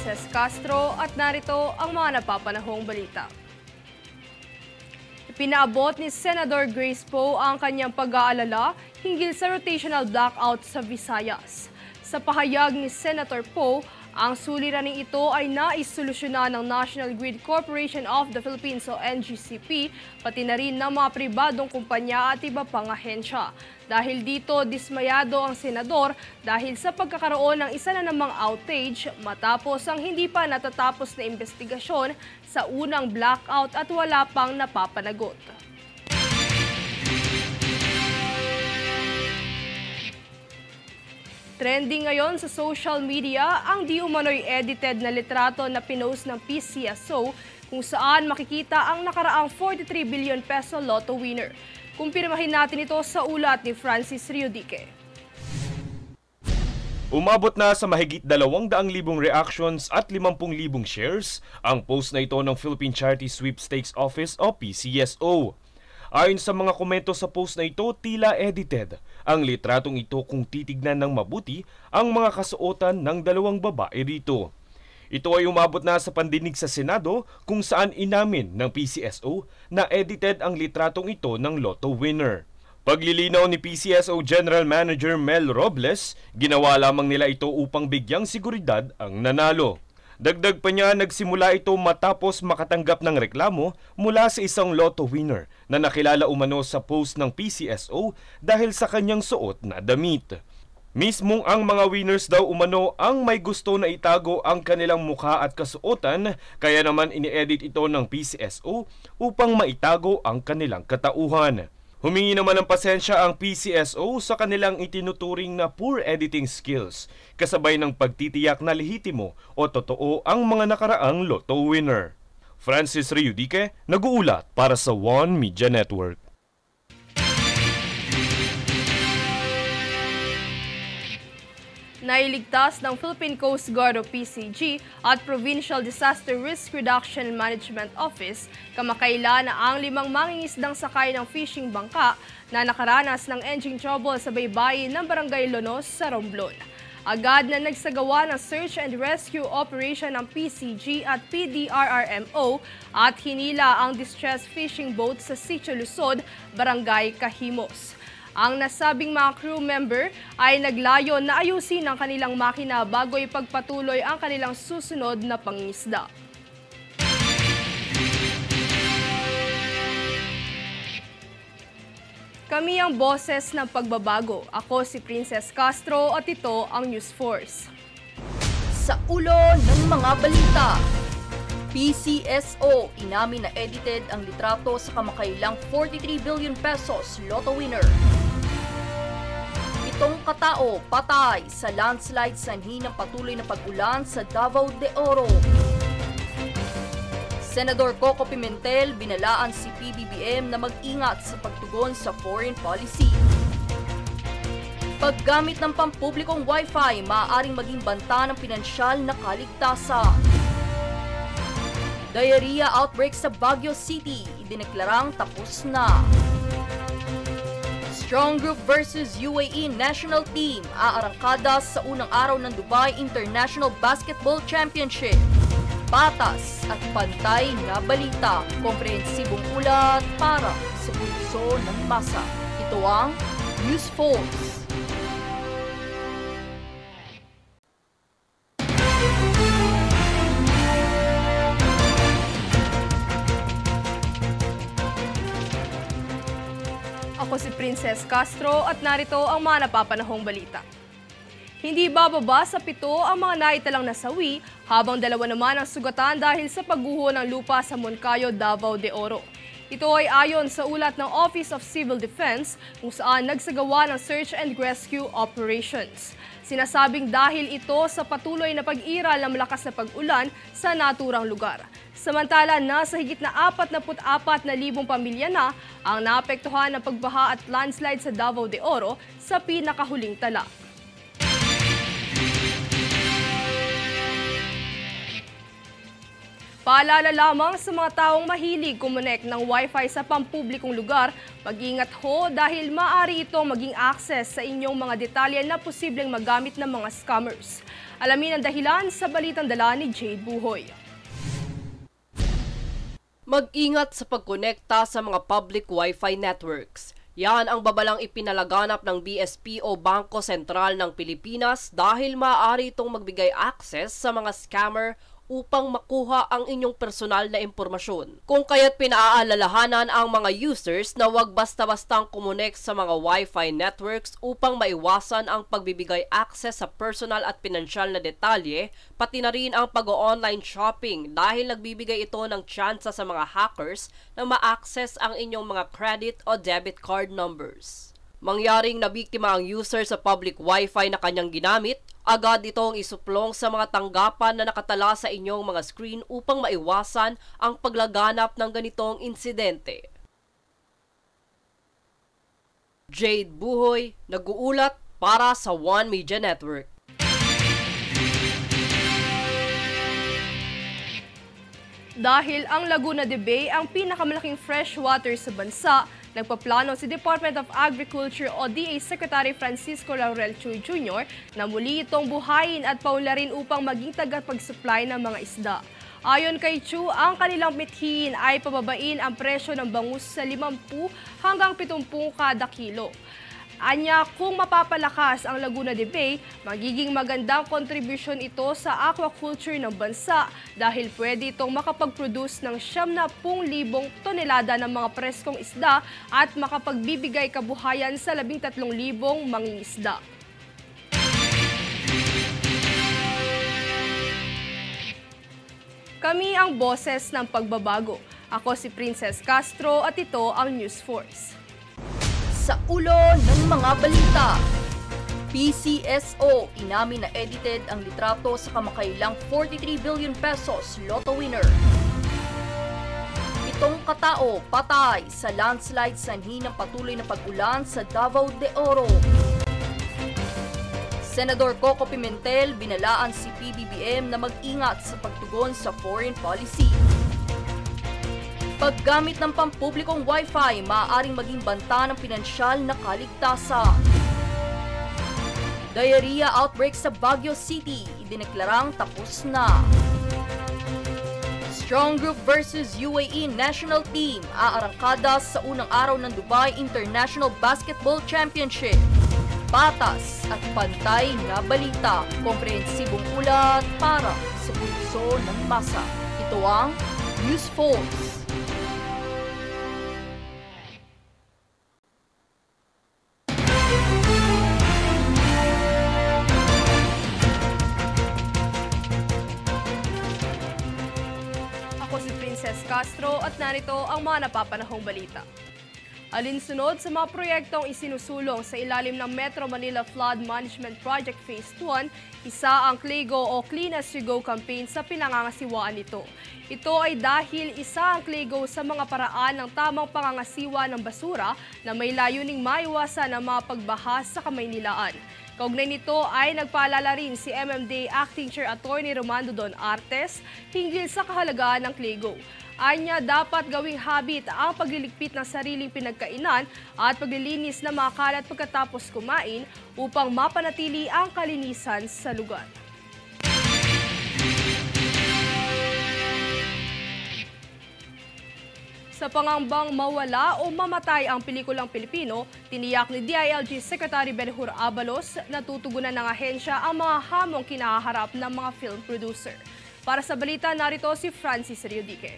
Princess Castro at narito ang mga napapanahong balita. Pinaabot ni Senador Grace Poe ang kanyang pag-aalala hinggil sa rotational blackout sa Visayas. Sa pahayag ni Senator Poe, ang suliraning ito ay naisolusyonan ng National Grid Corporation of the Philippines o NGCP, pati na rin ng mga pribadong kumpanya at iba pang ahensya. Dahil dito, dismayado ang senador dahil sa pagkakaroon ng isa na namang outage matapos ang hindi pa natatapos na investigasyon sa unang blackout at wala pang napapanagot. Trending ngayon sa social media ang di umano'y edited na litrato na pinost ng PCSO kung saan makikita ang nakaraang 43 billion peso lotto winner. Kumpirmahin natin ito sa ulat ni Francis Riodique. Umabot na sa mahigit 200,000 reactions at 50,000 shares ang post na ito ng Philippine Charity Sweepstakes Office o PCSO. Ayon sa mga komento sa post na ito, tila edited ang litratong ito kung titignan ng mabuti ang mga kasuotan ng dalawang babae rito. Ito ay umabot na sa pandinig sa Senado kung saan inamin ng PCSO na edited ang litratong ito ng lotto winner. Paglilinaw ni PCSO General Manager Mel Robles, ginawa lamang nila ito upang bigyang seguridad ang nanalo. Dagdag pa niya, nagsimula ito matapos makatanggap ng reklamo mula sa isang lotto winner na nakilala umano sa post ng PCSO dahil sa kanyang suot na damit. Mismong ang mga winners daw umano ang may gusto na itago ang kanilang mukha at kasuotan, kaya naman ini-edit ito ng PCSO upang maitago ang kanilang katauhan. Humingi naman ng pasensya ang PCSO sa kanilang itinuturing na poor editing skills, kasabay ng pagtitiyak na lehitimo o totoo ang mga nakaraang lotto winner. Francis Riodique, nag-uulat para sa One Media Network. Nailigtas ng Philippine Coast Guard o PCG at Provincial Disaster Risk Reduction Management Office kamakailan na ang 5 mangingisdang sakay ng fishing bangka na nakaranas ng engine trouble sa baybayin ng Barangay Lonos sa Romblon. Agad na nagsagawa ng search and rescue operation ng PCG at PDRRMO at hinila ang distressed fishing boat sa Sitio Lusod, Barangay Cahimos. Ang nasabing mga crew member ay naglayon na ayusin ang kanilang makina bago ipagpatuloy ang kanilang susunod na pangingisda. Kami ang boses ng pagbabago. Ako si Princess Castro at ito ang News Force. Sa ulo ng mga balita, PCSO inamin na edited ang litrato sa kamakailang 43 billion pesos lotto winner. 7 katao patay sa landslide sanhi ng patuloy na pag-ulan sa Davao de Oro. Senador Coco Pimentel binalaan si PBBM na mag-ingat sa pagtugon sa foreign policy. Paggamit ng pampublikong Wi-Fi maaaring maging banta ng pinansyal na kaligtasan. Diarrhea outbreak sa Baguio City, idineklarang tapos na. Strong Group versus UAE National Team aarangkada sa unang araw ng Dubai International Basketball Championship. Patas at pantay na balita, komprehensibong ulat para sa pulso ng masa. Ito ang News Force. Ako si Princess Castro at narito ang mga napapanahong balita. Hindi bababa sa 7 ang mga naitalang nasawi habang 2 naman ang sugatan dahil sa pagguho ng lupa sa Moncayo, Davao de Oro. Ito ay ayon sa ulat ng Office of Civil Defense kung saan nagsagawa ng search and rescue operations. Sinasabing dahil ito sa patuloy na pag-iral ng malakas na pag-ulan sa naturang lugar. Samantala, nasa higit na 44,000 pamilya na ang naapektuhan ng pagbaha at landslide sa Davao de Oro sa pinakahuling tala. Paalala lamang sa mga taong mahilig kumonek ng Wi-Fi sa pampublikong lugar, mag-ingat ho dahil maaari itong maging access sa inyong mga detalye na posibleng magamit ng mga scammers. Alamin ang dahilan sa balitang dala ni Jade Buhoy. Mag-ingat sa pagkonekta sa mga public Wi-Fi networks. Yan ang babalang ipinalaganap ng BSP o Bangko Sentral ng Pilipinas dahil maaari itong magbigay access sa mga scammer upang makuha ang inyong personal na impormasyon. Kung kaya't pinaaalalahanan ang mga users na huwag basta-bastang kumonek sa mga Wi-Fi networks upang maiwasan ang pagbibigay access sa personal at pinansyal na detalye, pati na rin ang pag-online shopping dahil nagbibigay ito ng tsansa sa mga hackers na ma-access ang inyong mga credit o debit card numbers. Mangyaring nabiktima ang user sa public Wi-Fi na kanyang ginamit, agad itong isuplong sa mga tanggapan na nakatala sa inyong mga screen upang maiwasan ang paglaganap ng ganitong insidente. Jade Buhoy, nag-uulat para sa One Media Network. Dahil ang Laguna de Bay ang pinakamalaking freshwater sa bansa, nagpaplano si Department of Agriculture o DA Secretary Francisco Laurel Chuy Jr. na muli itong buhayin at paunlarin upang maging tagapag-supply ng mga isda. Ayon kay Chu, ang kanilang mithiin ay pababain ang presyo ng bangus sa 50 hanggang 70 kada kilo. Anya, kung mapapalakas ang Laguna de Bay, magiging magandang kontribusyon ito sa aquaculture ng bansa dahil pwede itong makapag-produce ng 70,000 tonelada ng mga preskong isda at makapagbibigay kabuhayan sa 13,000 mangingisda. Kami ang boses ng pagbabago. Ako si Princess Castro at ito ang News Force. Sa ulo ng mga balita, PCSO inamin na edited ang litrato sa kamakailang 43 billion pesos lotto winner. 7 katao patay sa landslide sanhi ng patuloy na pag-ulan sa Davao de Oro. Senador Coco Pimentel binalaan si PBBM na mag-ingat sa pagtugon sa foreign policy. Paggamit ng pampublikong Wi-Fi, maaaring maging banta ng pinansyal na kaligtasan. Diarrhea outbreak sa Baguio City, idineklarang tapos na. Strong Group versus UAE National Team, aarangkada sa unang araw ng Dubai International Basketball Championship. Patas at pantay na balita, komprehensibong ulat para sa pulso ng masa. Ito ang News Force. Ako si Princess Castro at narito ang mga napapanahong balita. Alinsunod sa mga proyektong isinusulong sa ilalim ng Metro Manila Flood Management Project Phase 1, isa ang CLEGO o Clean as You Go campaign sa pinangangasiwaan nito. Ito ay dahil isa ang CLEGO sa mga paraan ng tamang pangangasiwa ng basura na may layuning maiwasan ang mga pagbaha sa Kamaynilaan. Kaugnay nito ay nagpaalala rin si MMDA Acting Chair Attorney Romando Don Artes hinggil sa kahalagaan ng CLEGO. Anya, dapat gawing habit ang pagliligpit ng sariling pinagkainan at paglilinis ng mga kalat pagkatapos kumain upang mapanatili ang kalinisan sa lugar. Sa pangambang mawala o mamatay ang pelikulang Pilipino, tiniyak ni DILG Secretary Benhur Abalos na tutugunan ng ahensya ang mga hamong kinaharap ng mga film producer. Para sa balita, narito si Francis Riodique.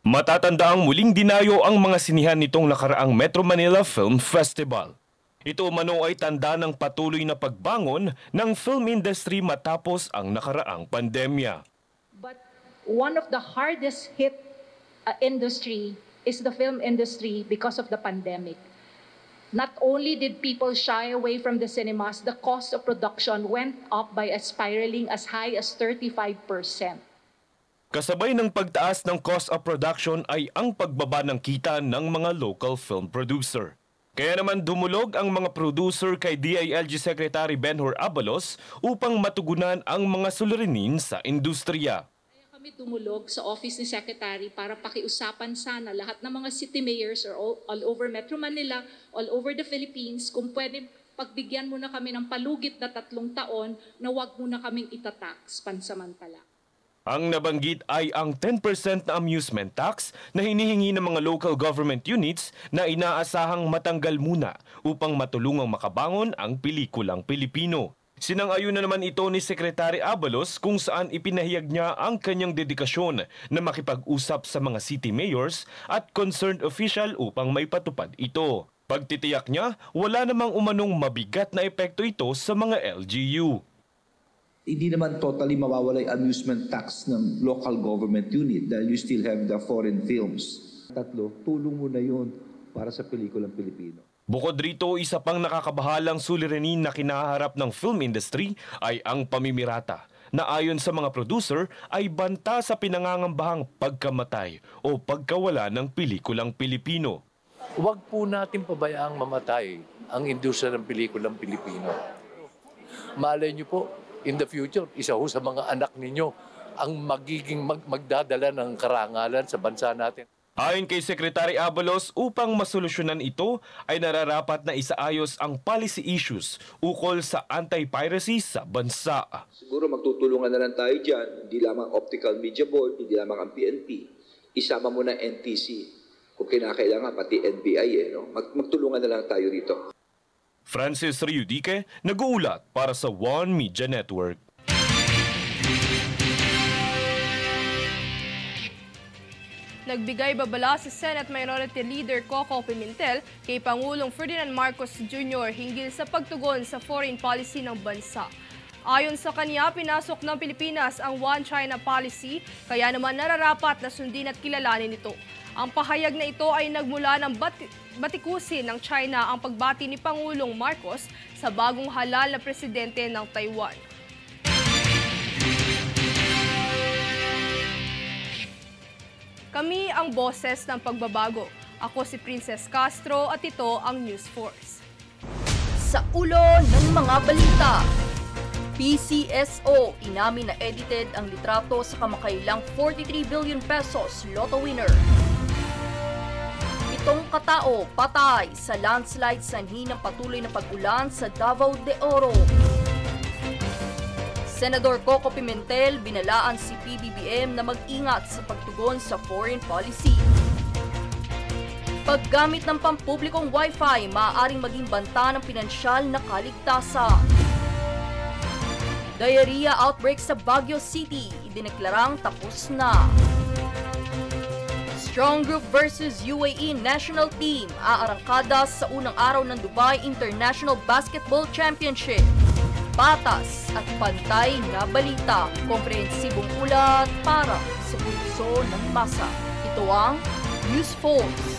Matatandaang muling dinayo ang mga sinihan nitong nakaraang Metro Manila Film Festival. Ito umano ay tanda ng patuloy na pagbangon ng film industry matapos ang nakaraang pandemya. But one of the hardest hit industry is the film industry because of the pandemic. Not only did people shy away from the cinemas, the cost of production went up by a spiraling as high as 35%. Kasabay ng pagtaas ng cost of production ay ang pagbaba ng kita ng mga local film producer. Kaya naman dumulog ang mga producer kay DILG Secretary Benhur Abalos upang matugunan ang mga suliranin sa industriya. Kami tumulog sa office ni Secretary para pakiusapan sana lahat ng mga city mayors or all over Metro Manila, all over the Philippines, kung pwede pagbigyan muna kami ng palugit na 3 taon na wag muna kaming itatax pansamantala. Ang nabanggit ay ang 10% na amusement tax na hinihingi ng mga local government units na inaasahang matanggal muna upang matulungang makabangon ang pelikulang Pilipino. Sinang-ayon na naman ito ni Secretary Abalos kung saan ipinahayag niya ang kanyang dedikasyon na makipag-usap sa mga city mayors at concerned official upang may patupad ito. Pagtitiyak niya, wala namang umanong mabigat na epekto ito sa mga LGU. Hindi naman totally mawawala yung amusement tax ng local government unit dahil you still have the foreign films. 3, tulong mo na yun para sa pelikulang Pilipino. Bukod rito, isa pang nakakabahalang suliranin na kinaharap ng film industry ay ang pamimirata, na ayon sa mga producer ay banta sa pinangangambahang pagkamatay o pagkawala ng pelikulang Pilipino. Huwag po natin pabayaang mamatay ang industriya ng pelikulang Pilipino. Malay niyo po, in the future, isa ho sa mga anak ninyo ang magiging magdadala ng karangalan sa bansa natin. Ayon kay Secretary Abalos, upang masolusyonan ito ay nararapat na isaayos ang policy issues ukol sa anti-piracy sa bansa. Siguro magtutulungan na lang tayo dyan, hindi lamang Optical Media Board, hindi lamang ang PNP. Isama mo na NTC, kung kinakailangan pati NBI. Magtulungan na lang tayo rito. Francis Riudique, nag-uulat para sa One Media Network. Nagbigay babala si Senate Minority Leader Coco Pimentel kay Pangulong Ferdinand Marcos Jr. hinggil sa pagtugon sa foreign policy ng bansa. Ayon sa kanya, pinasok ng Pilipinas ang One China policy, kaya naman nararapat na sundin at kilalanin ito. Ang pahayag na ito ay nagmula ng batikusin ng China ang pagbati ni Pangulong Marcos sa bagong halal na presidente ng Taiwan. Kami ang boses ng pagbabago. Ako si Princess Castro at ito ang News Force. Sa ulo ng mga balita, PCSO inamin na edited ang litrato sa kamakailang 43 billion pesos lotto winner. 7 katao patay sa landslide sanhi ng patuloy na pag-ulan sa Davao de Oro. Senador Coco Pimentel binalaan si PBBM na mag-ingat sa pagtugon sa foreign policy. Paggamit ng pampublikong Wi-Fi maaaring maging banta ng pinansyal na kaligtasan. Diarrhea outbreak sa Baguio City, idineklarang tapos na. Strong Group versus UAE National Team aarangkada sa unang araw ng Dubai International Basketball Championship. Patas at pantay na balita, komprehensibong ulat para sa pulso ng masa. Ito ang News Force.